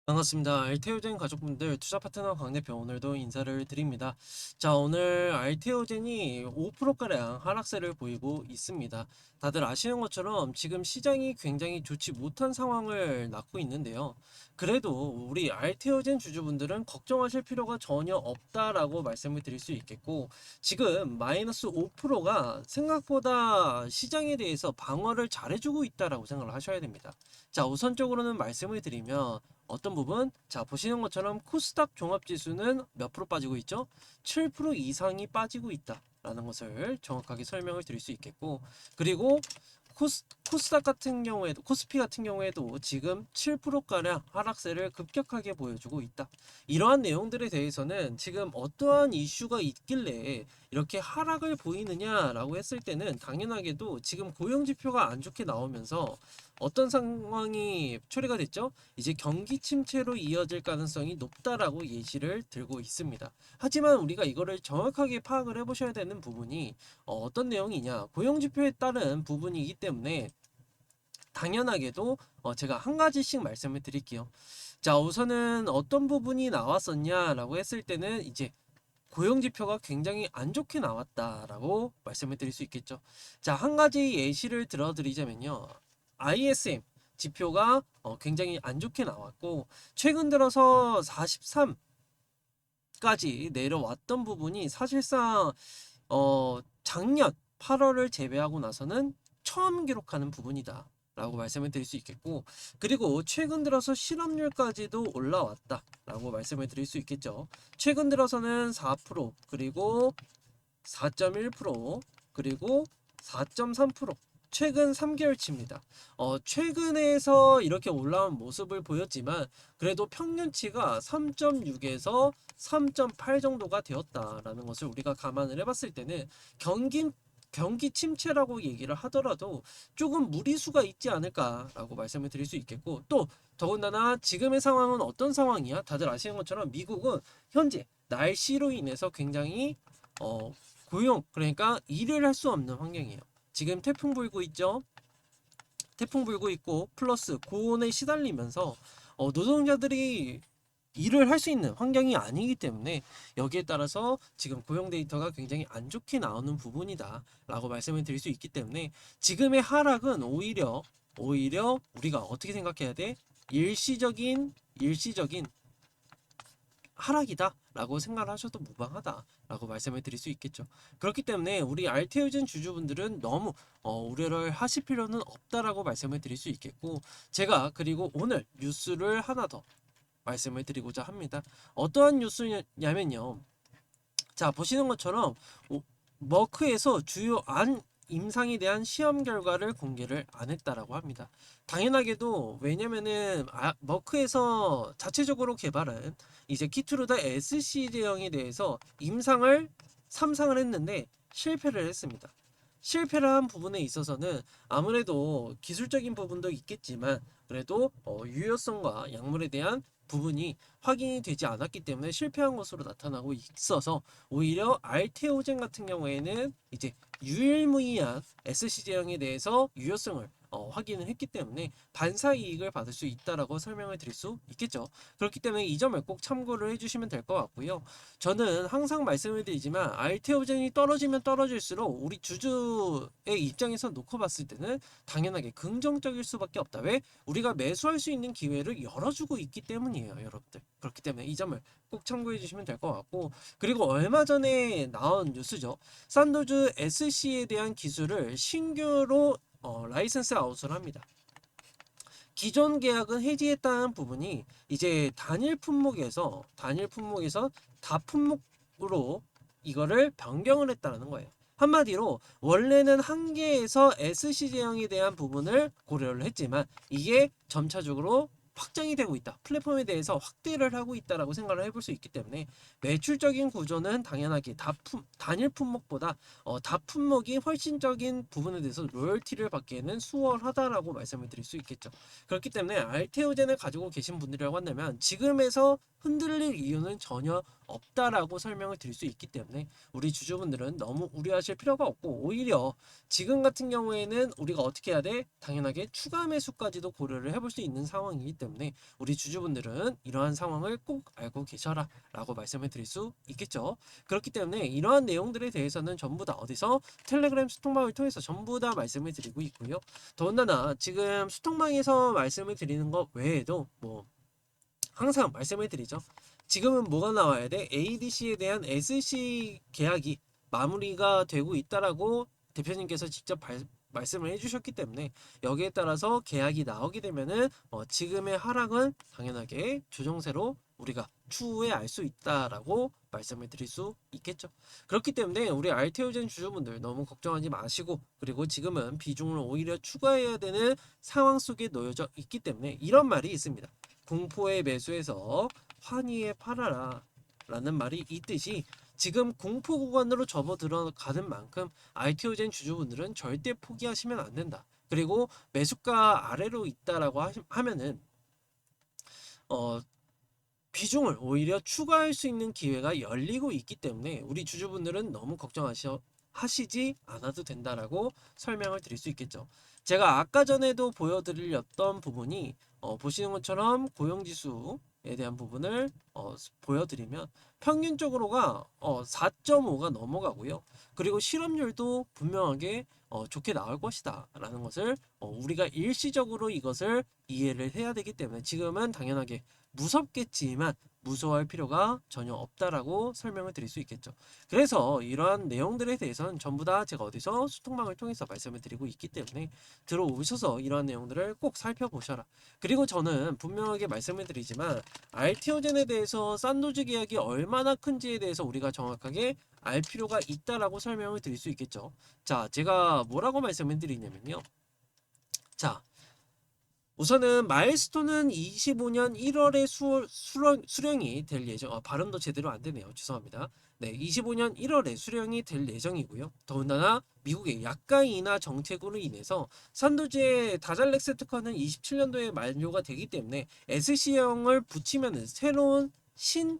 반갑습니다. 알테오젠 가족분들, 투자 파트너 강 대표 오늘도 인사를 드립니다. 자, 오늘 알테오젠이 5%가량 하락세를 보이고 있습니다. 다들 아시는 것처럼 지금 시장이 굉장히 좋지 못한 상황을 낳고 있는데요. 그래도 우리 알테오젠 주주분들은 걱정하실 필요가 전혀 없다라고 말씀을 드릴 수 있겠고, 지금 마이너스 5%가 생각보다 시장에 대해서 방어를 잘해주고 있다라고 생각을 하셔야 됩니다. 자, 우선적으로는 말씀을 드리면 어떤 부분? 자, 보시는 것처럼 코스닥 종합지수는 몇 프로 빠지고 있죠? 7% 이상이 빠지고 있다 라는 것을 정확하게 설명을 드릴 수 있겠고, 그리고 코스닥 같은 경우에도, 코스피 같은 경우에도 지금 7%가량 하락세를 급격하게 보여주고 있다. 이러한 내용들에 대해서는 지금 어떠한 이슈가 있길래 이렇게 하락을 보이느냐라고 했을 때는 당연하게도 지금 고용지표가 안 좋게 나오면서 어떤 상황이 초래가 됐죠? 이제 경기 침체로 이어질 가능성이 높다라고 예시를 들고 있습니다. 하지만 우리가 이거를 정확하게 파악을 해보셔야 되는 부분이 어떤 내용이냐, 고용지표에 따른 부분이기 때문에 당연하게도 제가 한 가지씩 말씀을 드릴게요. 자, 우선은 어떤 부분이 나왔었냐라고 했을 때는 이제 고용지표가 굉장히 안 좋게 나왔다라고 말씀을 드릴 수 있겠죠. 자, 한 가지 예시를 들어드리자면요. ISM 지표가 굉장히 안 좋게 나왔고, 최근 들어서 43까지 내려왔던 부분이 사실상 작년 8월을 제외하고 나서는 처음 기록하는 부분이다 라고 말씀을 드릴 수 있겠고, 그리고 최근 들어서 실업률까지도 올라왔다 라고 말씀을 드릴 수 있겠죠. 최근 들어서는 4%, 그리고 4.1%, 그리고 4.3%, 최근 3개월치입니다. 최근에서 이렇게 올라온 모습을 보였지만 그래도 평균치가 3.6에서 3.8 정도가 되었다라는 것을 우리가 감안을 해봤을 때는 경기 경기 침체라고 얘기를 하더라도 조금 무리수가 있지 않을까라고 말씀을 드릴 수 있겠고, 또 더군다나 지금의 상황은 어떤 상황이야? 다들 아시는 것처럼 미국은 현재 날씨로 인해서 굉장히 어, 고용, 그러니까 일을 할 수 없는 환경이에요. 지금 태풍 불고 있죠. 태풍 불고 있고 플러스 고온에 시달리면서 노동자들이 일을 할 수 있는 환경이 아니기 때문에 여기에 따라서 지금 고용 데이터가 굉장히 안 좋게 나오는 부분이다 라고 말씀을 드릴 수 있기 때문에 지금의 하락은 오히려 우리가 어떻게 생각해야 돼? 일시적인 하락이다 라고 생각을 하셔도 무방하다 라고 말씀을 드릴 수 있겠죠. 그렇기 때문에 우리 알테오젠 주주분들은 너무 우려를 하실 필요는 없다라고 말씀을 드릴 수 있겠고, 제가 그리고 오늘 뉴스를 하나 더 말씀을 드리고자 합니다. 어떠한 뉴스냐면요. 자, 보시는 것처럼 머크에서 주요 안 임상에 대한 시험 결과를 공개를 안 했다라고 합니다. 당연하게도 왜냐면은 머크에서 자체적으로 개발한 이제 키트루다 SC 제형에 대해서 임상을 3상을 했는데 실패를 했습니다. 실패를 한 부분에 있어서는 아무래도 기술적인 부분도 있겠지만 그래도 유효성과 약물에 대한 부분이 확인이 되지 않았기 때문에 실패한 것으로 나타나고 있어서 오히려 알테오젠 같은 경우에는 이제 유일무이한 SC 제형에 대해서 유효성을 확인을 했기 때문에 반사 이익을 받을 수 있다라고 설명을 드릴 수 있겠죠. 그렇기 때문에 이 점을 꼭 참고를 해주시면 될 것 같고요. 저는 항상 말씀을 드리지만 알테오젠이 떨어지면 떨어질수록 우리 주주의 입장에서 놓고 봤을 때는 당연하게 긍정적일 수밖에 없다. 왜? 우리가 매수할 수 있는 기회를 열어주고 있기 때문이에요, 여러분들. 그렇기 때문에 이 점을 꼭 참고해 주시면 될 것 같고, 그리고 얼마 전에 나온 뉴스죠. 산도즈 SC에 대한 기술을 신규로 라이선스 아웃을 합니다. 기존 계약은 해지했다는 부분이 이제 단일 품목에서 다품목으로 이거를 변경을 했다는 거예요. 한마디로 원래는 한 개에서 SC 제형에 대한 부분을 고려를 했지만 이게 점차적으로 확장이 되고 있다. 플랫폼에 대해서 확대를 하고 있다라고 생각을 해볼 수 있기 때문에 매출적인 구조는 당연하게 단일 품목보다 다품목이 훨씬적인 부분에 대해서 로열티를 받기에는 수월하다라고 말씀을 드릴 수 있겠죠. 그렇기 때문에 알테오젠을 가지고 계신 분들이라고 한다면 지금에서 흔들릴 이유는 전혀 없다라고 설명을 드릴 수 있기 때문에 우리 주주분들은 너무 우려하실 필요가 없고, 오히려 지금 같은 경우에는 우리가 어떻게 해야 돼? 당연하게 추가 매수까지도 고려를 해볼 수 있는 상황이기 때문에 우리 주주분들은 이러한 상황을 꼭 알고 계셔라 라고 말씀을 드릴 수 있겠죠. 그렇기 때문에 이러한 내용들에 대해서는 전부 다 어디서 텔레그램 수통방을 통해서 전부 다 말씀을 드리고 있고요. 더군다나 지금 수통방에서 말씀을 드리는 것 외에도 뭐 항상 말씀을 드리죠. 지금은 뭐가 나와야 돼? ADC에 대한 SC 계약이 마무리가 되고 있다라고 대표님께서 직접 말씀을 해주셨기 때문에 여기에 따라서 계약이 나오게 되면은 지금의 하락은 당연하게 조정세로 우리가 추후에 알 수 있다라고 말씀을 드릴 수 있겠죠. 그렇기 때문에 우리 알테오젠 주주분들 너무 걱정하지 마시고, 그리고 지금은 비중을 오히려 추가해야 되는 상황 속에 놓여져 있기 때문에 이런 말이 있습니다. 공포에 매수해서 환희에 팔아라 라는 말이 있듯이 지금 공포 구간으로 접어 들어가는 만큼 알테오젠 주주분들은 절대 포기하시면 안 된다. 그리고 매수가 아래로 있다라고 하면은 비중을 오히려 추가할 수 있는 기회가 열리고 있기 때문에 우리 주주분들은 너무 걱정하시지 않아도 된다라고 설명을 드릴 수 있겠죠. 제가 아까 전에도 보여드렸던 부분이 보시는 것처럼 고용지수에 대한 부분을 보여드리면 평균적으로가 4.5가 넘어가고요. 그리고 실업률도 분명하게 좋게 나올 것이다 라는 것을 우리가 일시적으로 이것을 이해를 해야 되기 때문에 지금은 당연하게 무섭겠지만 무서워할 필요가 전혀 없다라고 설명을 드릴 수 있겠죠. 그래서 이러한 내용들에 대해서는 전부 다 제가 어디서 수통방을 통해서 말씀을 드리고 있기 때문에 들어오셔서 이러한 내용들을 꼭 살펴보셔라. 그리고 저는 분명하게 말씀을 드리지만 알테오젠에 대해서 산도즈 계약이 얼마나 큰지에 대해서 우리가 정확하게 알 필요가 있다라고 설명을 드릴 수 있겠죠. 자, 제가 뭐라고 말씀을 드리냐면요. 자, 우선은 마일스톤은 25년 1월에 수령이 될 예정. 발음도 제대로 안 되네요. 죄송합니다. 네, 25년 1월에 수령이 될 예정이고요. 더군다나 미국의 약가 인하 정책으로 인해서 산도제의 다잘렉스 특허는 27년도에 만료가 되기 때문에 SC형을 붙이면은 새로운 신규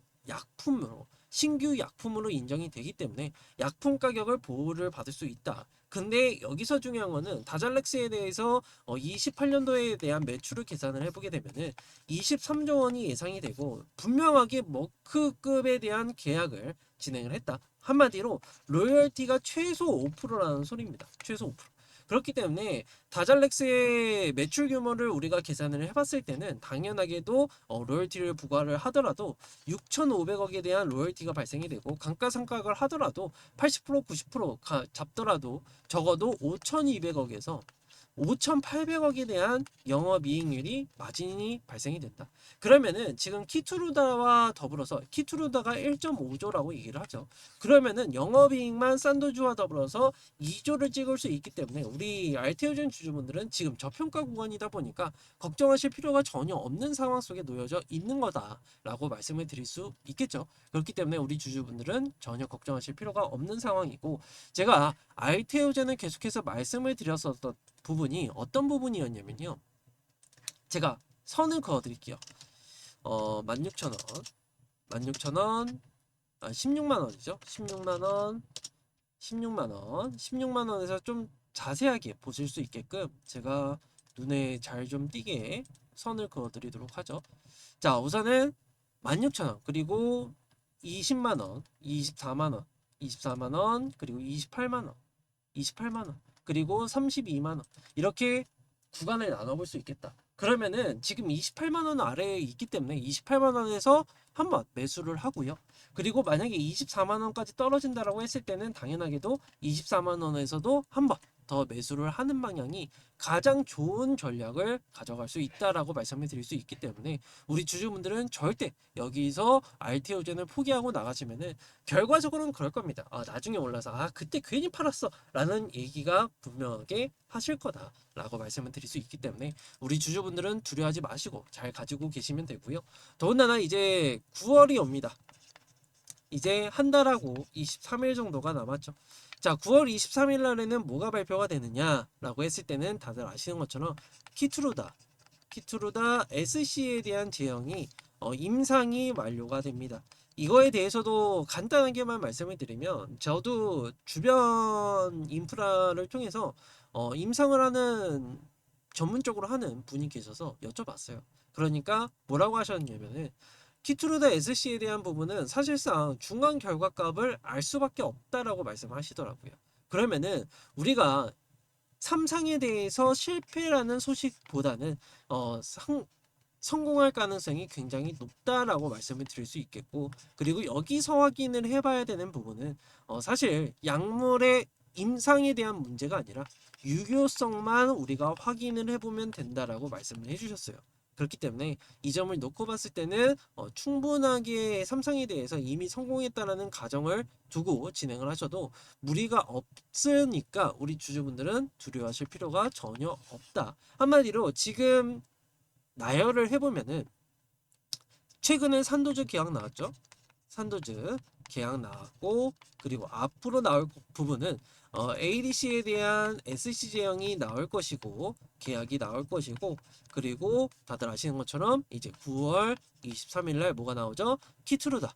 약품으로 인정이 되기 때문에 약품 가격을 보호를 받을 수 있다. 근데 여기서 중요한 거는 다잘렉스에 대해서 28년도에 대한 매출을 계산을 해보게 되면은 23조 원이 예상이 되고 분명하게 머크급에 대한 계약을 진행을 했다. 한마디로 로열티가 최소 5%라는 소리입니다. 최소 5%. 그렇기 때문에 다잘렉스의 매출 규모를 우리가 계산을 해봤을 때는 당연하게도 로열티를 부과를 하더라도 6,500억에 대한 로열티가 발생이 되고 감가상각을 하더라도 80% 90% 잡더라도 적어도 5,200억에서 5,800억에 대한 영업이익률이 마진이 발생이 된다. 그러면은 지금 키투루다와 더불어서 키투루다가 1.5조라고 얘기를 하죠. 그러면은 영업이익만 산도주와 더불어서 2조를 찍을 수 있기 때문에 우리 알테오젠 주주분들은 지금 저평가 구간이다 보니까 걱정하실 필요가 전혀 없는 상황 속에 놓여져 있는 거다라고 말씀을 드릴 수 있겠죠. 그렇기 때문에 우리 주주분들은 전혀 걱정하실 필요가 없는 상황이고, 제가 알테오젠을 계속해서 말씀을 드렸었던 부분이 어떤 부분이었냐면요. 제가 선을 그어 드릴게요. 16,000원. 16,000원. 16만 원이죠. 16만 원. 16만 원. 16만 원에서 좀 자세하게 보실 수 있게끔 제가 눈에 잘 좀 띄게 선을 그어 드리도록 하죠. 자, 우선은 16,000원. 그리고 20만 원, 24만 원, 24만 원, 그리고 28만 원, 28만 원, 그리고 32만 원. 이렇게 구간을 나눠볼 수 있겠다. 그러면은 지금 28만 원 아래에 있기 때문에 28만 원에서 한번 매수를 하고요. 그리고 만약에 24만 원까지 떨어진다라고 했을 때는 당연하게도 24만 원에서도 한번 더 매수를 하는 방향이 가장 좋은 전략을 가져갈 수 있다라고 말씀을 드릴 수 있기 때문에 우리 주주분들은 절대 여기서 알테오젠을 포기하고 나가시면은 결과적으로는 그럴 겁니다. 나중에 올라서 그때 괜히 팔았어 라는 얘기가 분명하게 하실 거다라고 말씀을 드릴 수 있기 때문에 우리 주주분들은 두려워하지 마시고 잘 가지고 계시면 되고요. 더군다나 이제 9월이 옵니다. 이제 한 달하고 23일 정도가 남았죠. 자, 9월 23일 날에는 뭐가 발표가 되느냐라고 했을 때는 다들 아시는 것처럼 키투루다 SC에 대한 제형이 임상이 완료가 됩니다. 이거에 대해서도 간단하게만 말씀을 드리면 저도 주변 인프라를 통해서 임상을 하는 전문적으로 하는 분이 계셔서 여쭤봤어요. 그러니까 뭐라고 하셨냐면은 키트루다 SC에 대한 부분은 사실상 중간 결과값을 알 수밖에 없다라고 말씀하시더라고요. 그러면은 우리가 삼상에 대해서 실패라는 소식보다는 성공할 가능성이 굉장히 높다라고 말씀을 드릴 수 있겠고, 그리고 여기서 확인을 해봐야 되는 부분은 사실 약물의 임상에 대한 문제가 아니라 유효성만 우리가 확인을 해보면 된다라고 말씀을 해주셨어요. 그렇기 때문에 이 점을 놓고 봤을 때는 충분하게 삼상에 대해서 이미 성공했다라는 가정을 두고 진행을 하셔도 무리가 없으니까 우리 주주분들은 두려워하실 필요가 전혀 없다. 한마디로 지금 나열을 해보면은 최근에 산도즈 계약 나왔죠. 산도즈 계약 나왔고, 그리고 앞으로 나올 부분은 ADC에 대한 SC 제형이 나올 것이고 계약이 나올 것이고, 그리고 다들 아시는 것처럼 이제 9월 23일 날 뭐가 나오죠? 키트루다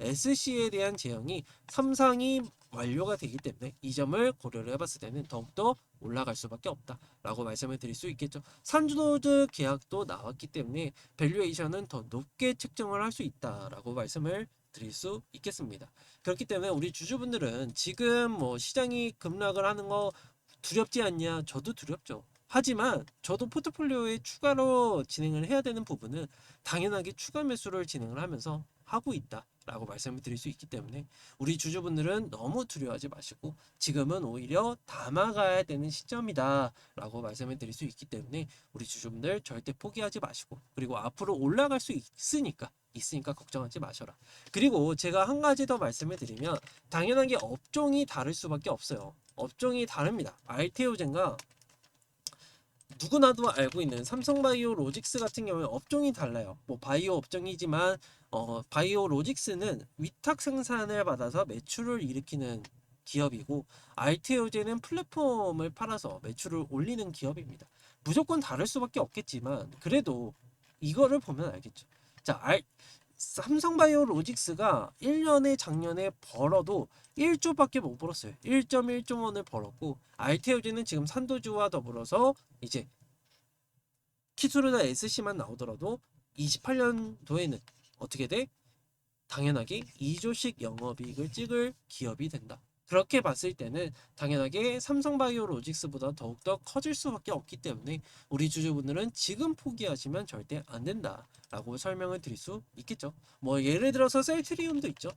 SC에 대한 제형이 삼상이 완료가 되기 때문에 이 점을 고려를 해봤을 때는 더욱더 올라갈 수밖에 없다라고 말씀을 드릴 수 있겠죠. 산도즈 계약도 나왔기 때문에 밸류에이션은 더 높게 책정을 할 수 있다라고 말씀을 드릴 수 있겠습니다. 그렇기 때문에 우리 주주분들은 지금 뭐 시장이 급락을 하는 거 두렵지 않냐? 저도 두렵죠. 하지만 저도 포트폴리오에 추가로 진행을 해야 되는 부분은 당연하게 추가 매수를 진행을 하면서 하고 있다라고 말씀을 드릴 수 있기 때문에 우리 주주분들은 너무 두려워하지 마시고 지금은 오히려 담아가야 되는 시점이다라고 말씀을 드릴 수 있기 때문에 우리 주주분들 절대 포기하지 마시고, 그리고 앞으로 올라갈 수 있으니까 걱정하지 마셔라. 그리고 제가 한 가지 더 말씀을 드리면 당연하게 업종이 다를 수밖에 없어요. 업종이 다릅니다. 알테오젠과 누구나도 알고 있는 삼성바이오 로직스 같은 경우에 업종이 달라요. 뭐 바이오 업종이지만 바이오 로직스는 위탁 생산을 받아서 매출을 일으키는 기업이고 알테오젠은 플랫폼을 팔아서 매출을 올리는 기업입니다. 무조건 다를 수밖에 없겠지만 그래도 이거를 보면 알겠죠. 자, 삼성바이오 로직스가 1년에 작년에 벌어도 1조밖에 못 벌었어요. 1.1조 원을 벌었고 알테오젠은 지금 산도주와 더불어서 이제 키수르나 SC만 나오더라도 28년도에는 어떻게 돼? 당연하게 2조씩 영업이익을 찍을 기업이 된다. 그렇게 봤을 때는 당연하게 삼성바이오로직스보다 더욱더 커질 수밖에 없기 때문에 우리 주주분들은 지금 포기하시면 절대 안 된다라고 설명을 드릴 수 있겠죠. 뭐 예를 들어서 셀트리온도 있죠.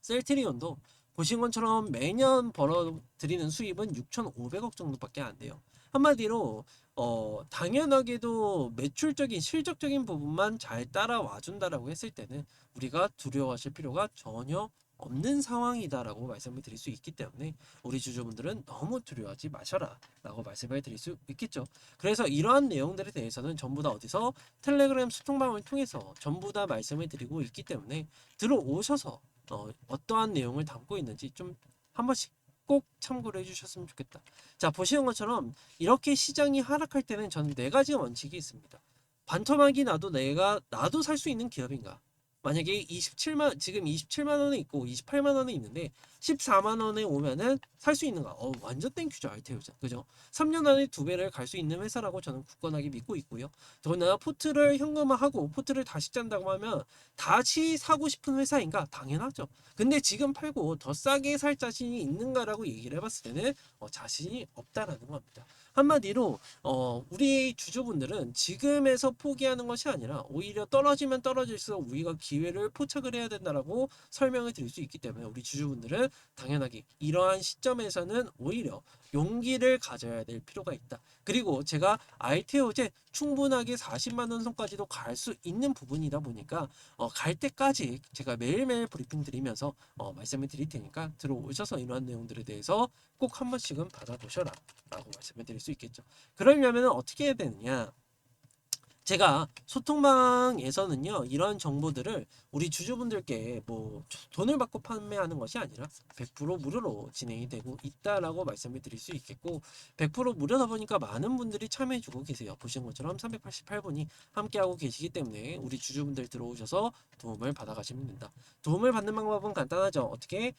셀트리온도 보신 것처럼 매년 벌어들이는 수입은 6,500억 정도밖에 안 돼요. 한마디로 당연하게도 매출적인 실적적인 부분만 잘 따라와 준다라고 했을 때는 우리가 두려워하실 필요가 전혀 없는 상황이다라고 말씀을 드릴 수 있기 때문에 우리 주주분들은 너무 두려워하지 마셔라 라고 말씀을 드릴 수 있겠죠. 그래서 이러한 내용들에 대해서는 전부 다 어디서 텔레그램 소통방을 통해서 전부 다 말씀을 드리고 있기 때문에 들어오셔서 어떠한 내용을 담고 있는지 좀 한 번씩 꼭 참고를 해주셨으면 좋겠다. 자, 보시는 것처럼 이렇게 시장이 하락할 때는 저는 네 가지 원칙이 있습니다. 반토막이 나도 살 수 있는 기업인가? 만약에 지금 27만 원에 있고 28만 원에 있는데 14만 원에 오면은 살 수 있는가? 완전 땡큐죠, 알테오자. 그죠? 3년 안에 두 배를 갈 수 있는 회사라고 저는 굳건하게 믿고 있고요. 더군다나 포트를 현금화하고 포트를 다시 짠다고 하면 다시 사고 싶은 회사인가? 당연하죠. 근데 지금 팔고 더 싸게 살 자신이 있는가라고 얘기를 해봤을 때는 자신이 없다라는 겁니다. 한마디로 우리 주주분들은 지금에서 포기하는 것이 아니라 오히려 떨어지면 떨어질수록 우리가 기회를 포착을 해야 된다라고 설명을 드릴 수 있기 때문에 우리 주주분들은 당연하게 이러한 시점에서는 오히려 용기를 가져야 될 필요가 있다. 그리고 제가 알테오제 충분하게 40만 원 선까지도 갈 수 있는 부분이다 보니까 갈 때까지 제가 매일매일 브리핑 드리면서 말씀을 드릴 테니까 들어오셔서 이러한 내용들에 대해서 꼭 한 번씩은 받아보셔라 라고 말씀을 드릴 수 있겠죠. 그러려면 어떻게 해야 되느냐? 제가 소통방에서는요, 이런 정보들을 우리 주주분들께 뭐 돈을 받고 판매하는 것이 아니라 100% 무료로 진행이 되고 있다라고 말씀을 드릴 수 있겠고, 100% 무료다 보니까 많은 분들이 참여해주고 계세요. 보신 것처럼 388분이 함께하고 계시기 때문에 우리 주주분들 들어오셔서 도움을 받아가시면 된다. 도움을 받는 방법은 간단하죠. 어떻게?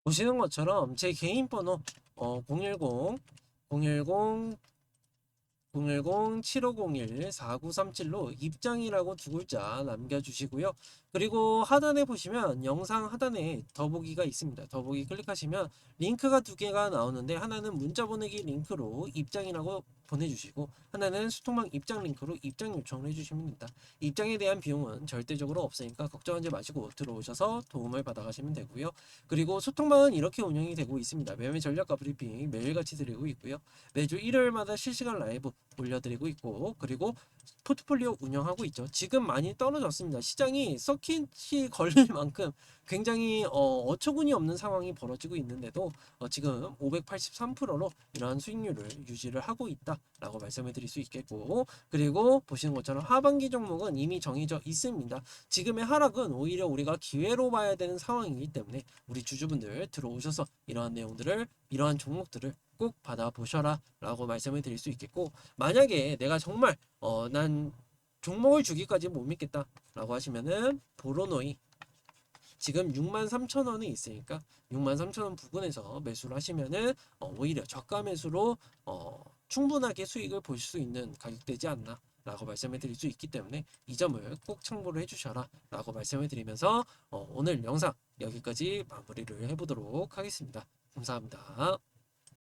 보시는 것처럼 제 개인 번호 010 010 010-7501-4937로 입장이라고 두 글자 남겨주시고요. 그리고 하단에 보시면 영상 하단에 더보기가 있습니다. 더보기 클릭하시면 링크가 두 개가 나오는데 하나는 문자 보내기 링크로 입장이라고 보내주시고 하나는 수통방 입장 링크로 입장 요청을 해주시면 됩니다. 입장에 대한 비용은 절대적으로 없으니까 걱정하지 마시고 들어오셔서 도움을 받아가시면 되고요. 그리고 소통방은 이렇게 운영이 되고 있습니다. 매매 전략과 브리핑 매일같이 드리고 있고요. 매주 일요일마다 실시간 라이브 올려드리고 있고, 그리고 포트폴리오 운영하고 있죠. 지금 많이 떨어졌습니다. 시장이 서킷이 걸릴 만큼 굉장히 어처구니 없는 상황이 벌어지고 있는데도 지금 583%로 이러한 수익률을 유지를 하고 있다라고 말씀을 드릴 수 있겠고, 그리고 보시는 것처럼 하반기 종목은 이미 정해져 있습니다. 지금의 하락은 오히려 우리가 기회로 봐야 되는 상황이기 때문에 우리 주주분들 들어오셔서 이러한 종목들을 꼭 받아보셔라 라고 말씀을 드릴 수 있겠고, 만약에 내가 정말 난 종목을 주기까지 못 믿겠다 라고 하시면은 보로노이 지금 63,000원에 있으니까 63,000원 부근에서 매수를 하시면은 오히려 저가 매수로 충분하게 수익을 보실 수 있는 가격대지 않나 라고 말씀을 드릴 수 있기 때문에 이 점을 꼭 참고를 해주셔라 라고 말씀을 드리면서 오늘 영상 여기까지 마무리를 해보도록 하겠습니다. 감사합니다.